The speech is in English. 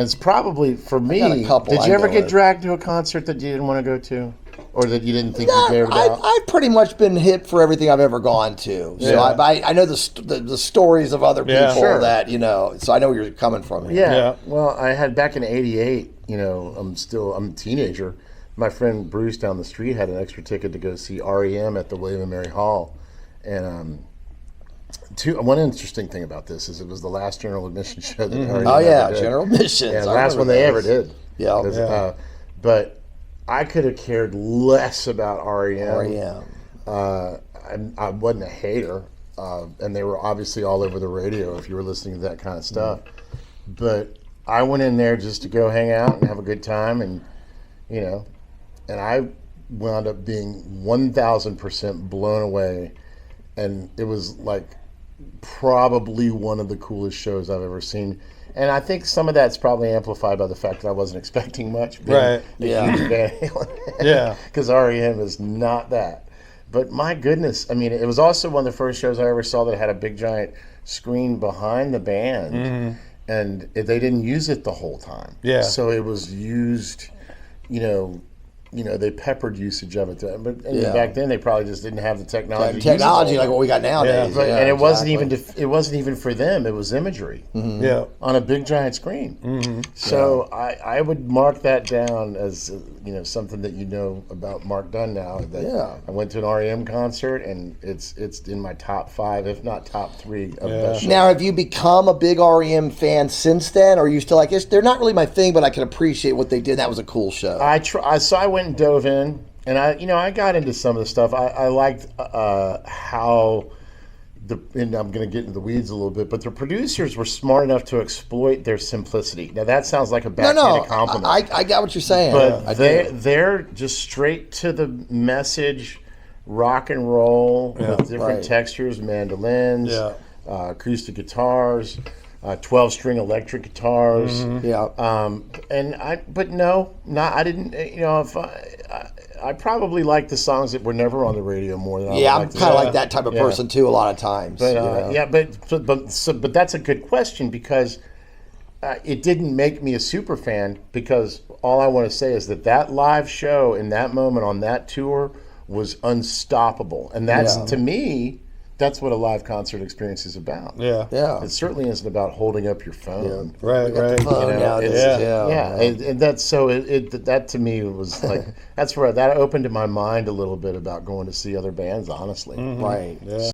It's probably, for me, got a couple did you I ever know get of. dragged to a concert that you didn't want to go to? Or that you didn't think you cared about? I've pretty much been hip for everything I've ever gone to. So Yeah. I know the stories of other people Yeah. Sure. that, so I know where you're coming from here. Yeah. Yeah. Well, I had back in '88. I'm a teenager. My friend Bruce down the street had an extra ticket to go see R.E.M. at the William and Mary Hall, and one interesting thing about this is it was the last general admission show that R.E.M. Oh, yeah, ever did. General Admissions. Yeah, the I last remember one they ever those. did. Yeah. 'Cause, but I could have cared less about R.E.M. R.E.M. I wasn't a hater, and they were obviously all over the radio if you were listening to that kind of stuff. But I went in there just to go hang out and have a good time, and I wound up being 1,000% blown away, and it was like probably one of the coolest shows I've ever seen. And I think some of that's probably amplified by the fact that I wasn't expecting much. Right. Yeah. Yeah. Because R.E.M. is not that. But my goodness, I mean, it was also one of the first shows I ever saw that had a big giant screen behind the band. And they didn't use it the whole time. Yeah. So it was used, they peppered usage of it. But back then they probably just didn't have the technology. to use it Technology all. like what we got nowadays. But, Yeah, and it wasn't exactly. even even for them. It was imagery Yeah. on a big giant screen. So I would mark that down as something that about Mark Dunn now. That I went to an R.E.M. concert, and it's in my top 5, if not top 3 of best shows. Now, have you become a big R.E.M. fan since then, or are you still like, they're not really my thing, but I can appreciate what they did? That was a cool show. So I went and dove in, and I got into some of the stuff. I liked how and I'm going to get into the weeds a little bit, but the producers were smart enough to exploit their simplicity. Now that sounds like a backhanded compliment. I got what you're saying. But they're just straight to the message, rock and roll with different textures, mandolins, acoustic guitars, 12-string electric guitars. I didn't. If I probably like the songs that were never on the radio more than I'm kind of like that type of person too. A lot of times. But but that's a good question, because it didn't make me a super fan, because all I want to say is that live show in that moment on that tour was unstoppable, and that's to me. That's what a live concert experience is about. Yeah. It certainly isn't about holding up your phone. Right. And that's so. That to me was like that opened my mind a little bit about going to see other bands. Honestly, Right. Yeah.